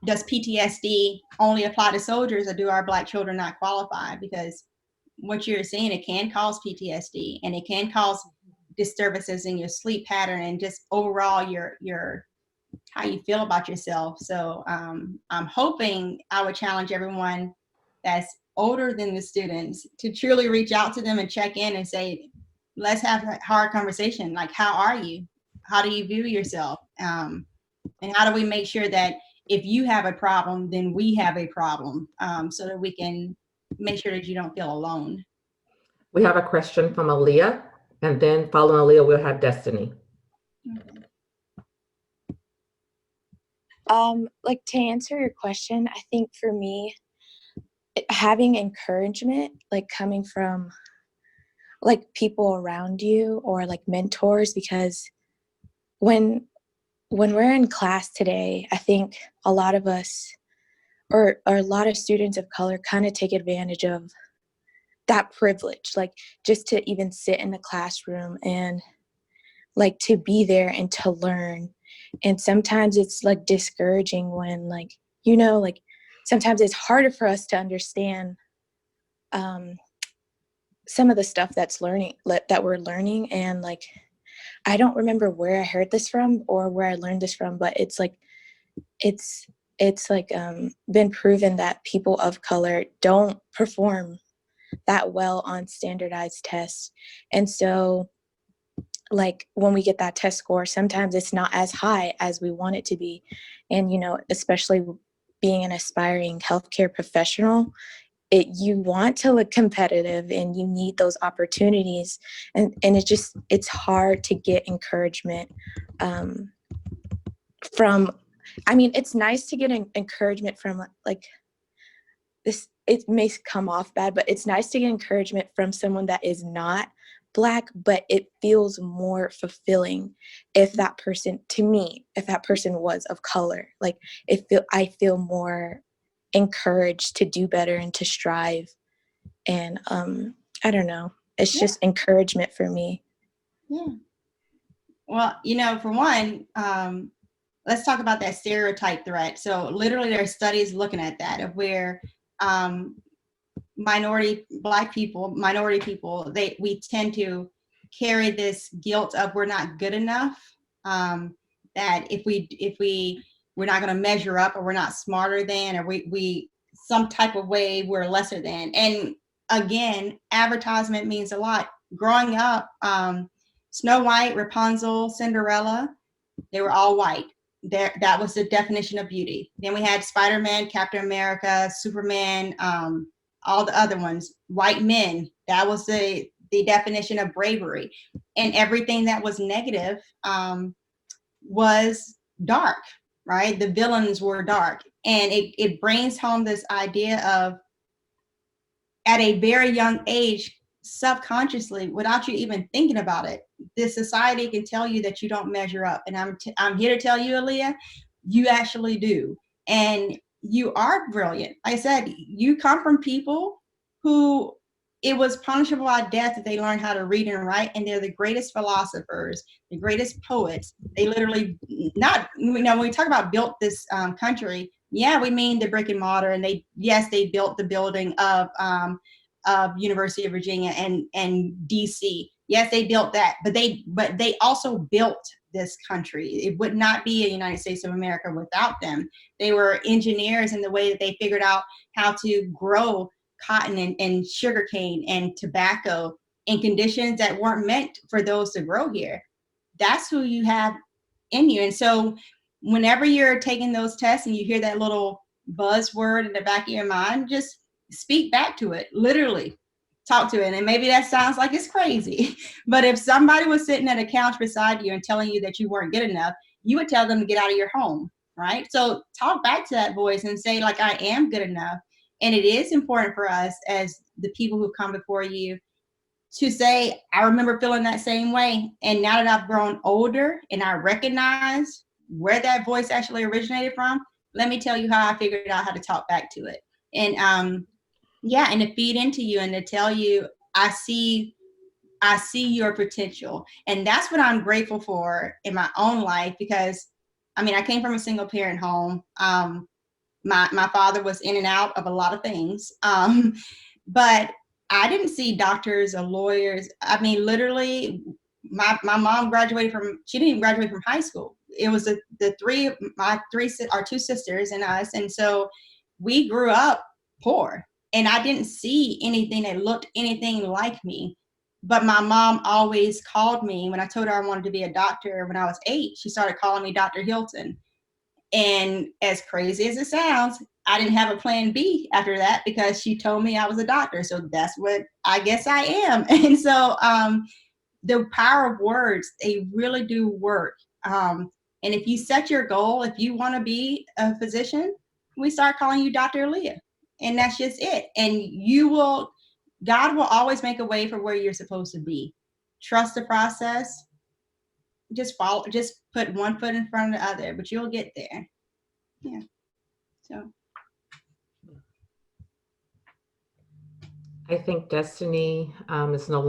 "Does PTSD only apply to soldiers, or do our Black children not qualify?" Because what you're seeing, it can cause PTSD, and it can cause disturbances in your sleep pattern and just overall your how you feel about yourself. So I'm hoping I would challenge everyone that's older than the students to truly reach out to them and check in and say, let's have a hard conversation. Like, how are you? How do you view yourself? And how do we make sure that if you have a problem, then we have a problem, so that we can make sure that you don't feel alone. We have a question from Aaliyah, and then following Aaliyah, we'll have Destiny. Like, to answer your question, I think for me, having encouragement, like coming from like people around you or like mentors, because when we're in class today, I think a lot of us or a lot of students of color kind of take advantage of that privilege, like just to even sit in the classroom and like to be there and to learn. And sometimes it's like discouraging when like, like sometimes it's harder for us to understand some of the stuff that we're learning. And like, I don't remember where I heard this from or where I learned this from, but it's like been proven that people of color don't perform that well on standardized tests. And so like when we get that test score, sometimes it's not as high as we want it to be. And, especially being an aspiring healthcare professional, you want to look competitive and you need those opportunities. And it's hard to get encouragement it's nice to get encouragement from like this. It may come off bad, but it's nice to get encouragement from someone that is not Black, but it feels more fulfilling if that person was of color. Like I feel more encouraged to do better and to strive. And I don't know, it's just encouragement for me. Yeah. Well, for one, let's talk about that stereotype threat. So literally there are studies looking at that, of where Black people, minority people, we tend to carry this guilt of we're not good enough, that if we're not going to measure up, or we're not smarter than, or we some type of way we're lesser than. And again, advertisement means a lot. Growing up, Snow White, Rapunzel, Cinderella, they were all white. That was the definition of beauty. Then we had Spider-Man, Captain America, Superman, all the other ones, white men. That was the definition of bravery. And everything that was negative was dark, right? The villains were dark. And it brings home this idea of, at a very young age, subconsciously, without you even thinking about it, this society can tell you that you don't measure up. And I'm here to tell you, Aaliyah, you actually do. And you are brilliant. Like I said, you come from people who it was punishable by death if they learned how to read and write, and they're the greatest philosophers, the greatest poets. They literally when we talk about built this country, yeah, we mean the brick and mortar, and they built the building of University of Virginia and DC. Yes, they built that, but they also built this country. It would not be a United States of America without them. They were engineers in the way that they figured out how to grow cotton and sugarcane and tobacco in conditions that weren't meant for those to grow here. That's who you have in you. And so whenever you're taking those tests and you hear that little buzzword in the back of your mind, just speak back to it, literally talk to it. And maybe that sounds like it's crazy, but if somebody was sitting at a couch beside you and telling you that you weren't good enough, you would tell them to get out of your home, right? So talk back to that voice and say, like, I am good enough. And it is important for us as the people who come before you to say, I remember feeling that same way. And now that I've grown older and I recognize where that voice actually originated from, let me tell you how I figured out how to talk back to it. And yeah, and to feed into you and to tell you, I see your potential. And that's what I'm grateful for in my own life, because I mean, I came from a single parent home. My father was in and out of a lot of things. But I didn't see doctors or lawyers. I mean, literally, my mom she didn't even graduate from high school. It was our two sisters and us. And so we grew up poor, and I didn't see anything that looked anything like me. But my mom always called me when I told her I wanted to be a doctor when I was 8. She started calling me Dr. Hilton. And as crazy as it sounds, I didn't have a plan B after that, because she told me I was a doctor. So that's what I guess I am. And so the power of words, they really do work. And if you set your goal, if you want to be a physician, we start calling you Dr. Leah. And that's just it. And God will always make a way for where you're supposed to be. Trust the process. Just put one foot in front of the other, but you'll get there. Yeah. So I think Destiny she no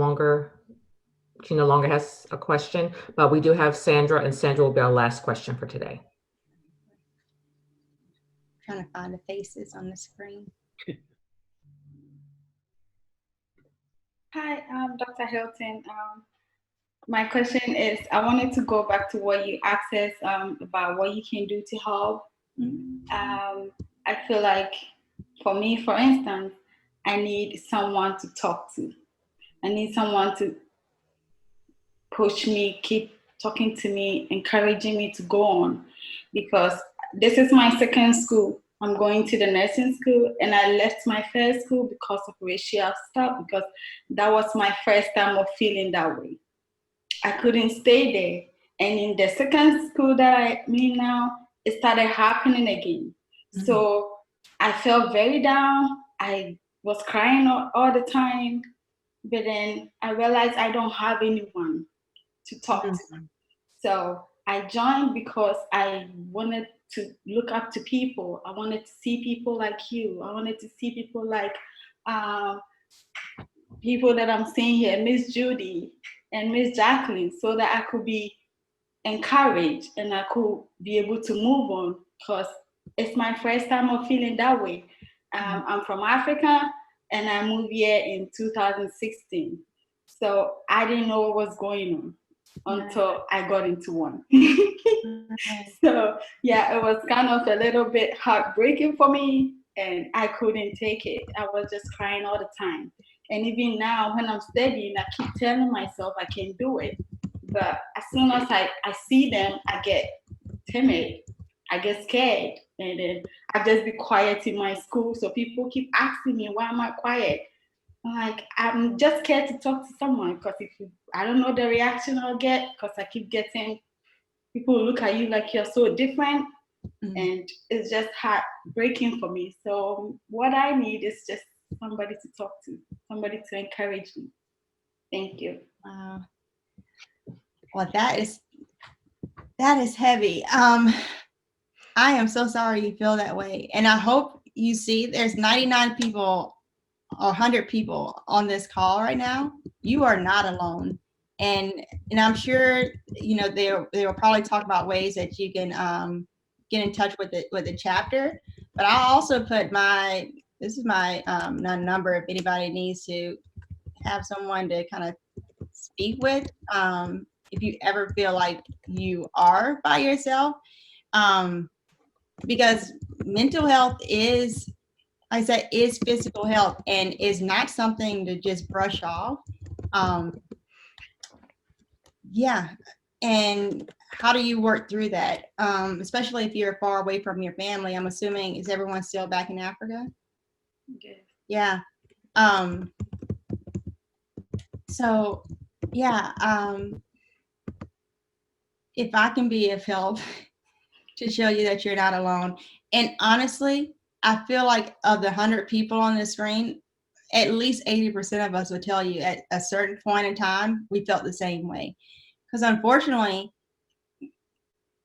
longer has a question, but we do have Sandra, and Sandra will be our last question for today. trying to find the faces on the screen. Hi, Dr. Hilton. My question is, I wanted to go back to what you asked us about what you can do to help. I feel like for me, for instance, I need someone to talk to. I need someone to push me, keep talking to me, encouraging me to go on, because this is my second school. I'm going to the nursing school, and I left my first school because of racial stuff, because that was my first time of feeling that way. I couldn't stay there. And in the second school that I'm in now, it started happening again. Mm-hmm. So I felt very down. I was crying all the time. But then I realized I don't have anyone to talk to. So I joined because I wanted to look up to people. I wanted to see people like you. I wanted to see people like people that I'm seeing here, Miss Judy and Miss Jacqueline, so that I could be encouraged and I could be able to move on, because it's my first time of feeling that way. I'm from Africa, and I moved here in 2016. So I didn't know what was going on until I got into one. So yeah, it was kind of a little bit heartbreaking for me, and I couldn't take it. I was just crying all the time. And even now when I'm studying, I keep telling myself I can do it. But as soon as I see them, I get timid, I get scared, and then I just be quiet in my school. So people keep asking me, why am I quiet? I'm like, I'm just scared to talk to someone, because I don't know the reaction I'll get, because I keep getting people look at you like you're so different. Mm-hmm. And it's just heartbreaking for me. So what I need is just somebody to talk to, somebody to encourage me. Thank you. Wow. Well, that is heavy. I am so sorry you feel that way. And I hope you see there's 99 people or 100 people on this call right now. You are not alone. And I'm sure, they will probably talk about ways that you can get in touch with the chapter. But I'll also put this is my number if anybody needs to have someone to kind of speak with. If you ever feel like you are by yourself, because mental health is physical health and is not something to just brush off. Yeah. And how do you work through that? Especially if you're far away from your family. I'm assuming, is everyone still back in Africa? Okay. Yeah. So yeah, if I can be of help to show you that you're not alone. And honestly, I feel like of the 100 people on the screen, at least 80% of us would tell you at a certain point in time, we felt the same way. Because unfortunately,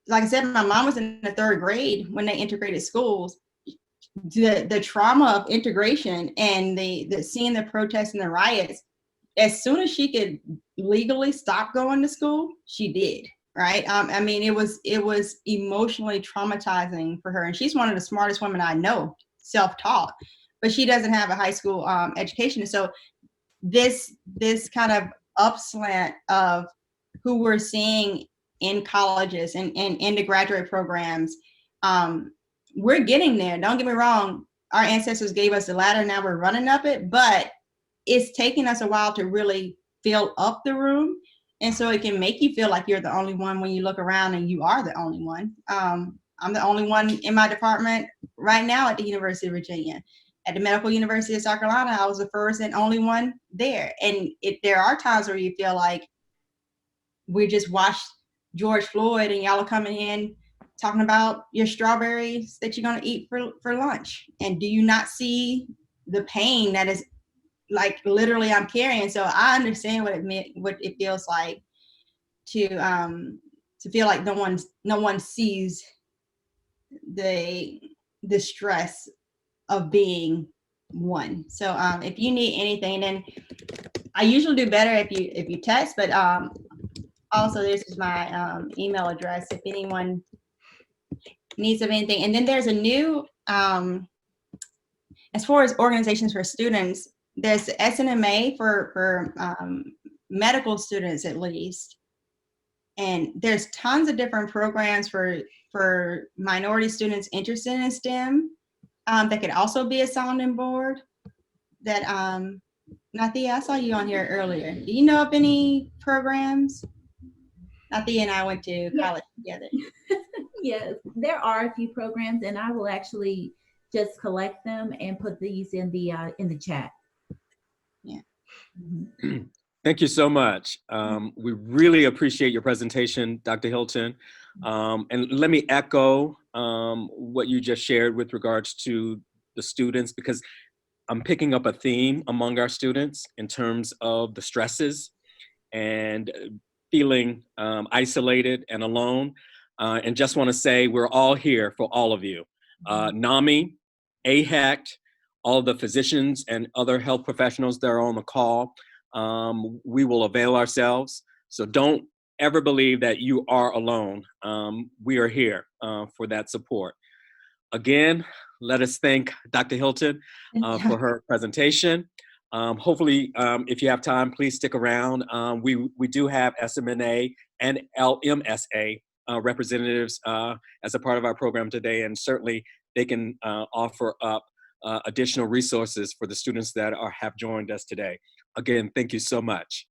like I said, my mom was in the 3rd grade when they integrated schools. The trauma of integration and the seeing the protests and the riots, as soon as she could legally stop going to school, she did. Right. I mean, it was emotionally traumatizing for her. And she's one of the smartest women I know, self-taught, but she doesn't have a high school education. So this kind of upslant of who we're seeing in colleges and in the graduate programs, we're getting there. Don't get me wrong. Our ancestors gave us the ladder. Now we're running up it, but it's taking us a while to really fill up the room. And so it can make you feel like you're the only one when you look around and you are the only one. I'm the only one in my department right now at the University of Virginia. At the Medical University of South Carolina, I was the first and only one there. And there are times where you feel like we just watched George Floyd and y'all are coming in talking about your strawberries that you're going to eat for lunch. And do you not see the pain that is like literally I'm carrying? So I understand what it feels like to feel like no one sees the stress of being one. So if you need anything, then I usually do better if you text, but also this is my email address if anyone needs of anything. And then there's a new as far as organizations for students, there's the SNMA for medical students at least. And there's tons of different programs for minority students interested in STEM that could also be a sounding board. That Nathia, I saw you on here earlier. Do you know of any programs? Nathia and I went to college together. Yes, there are a few programs, and I will actually just collect them and put these in the chat. Yeah. Mm-hmm. Thank you so much. We really appreciate your presentation, Dr. Hilton. And let me echo what you just shared with regards to the students, because I'm picking up a theme among our students in terms of the stresses and feeling isolated and alone. And just want to say we're all here for all of you. NAMME, AHECT, all the physicians and other health professionals that are on the call, we will avail ourselves. So don't ever believe that you are alone. We are here for that support. Again, let us thank Dr. Hilton for her presentation. Hopefully, if you have time, please stick around. We do have SMNA and LMSA representatives as a part of our program today, and certainly they can offer up additional resources for the students that have joined us today. Again, thank you so much.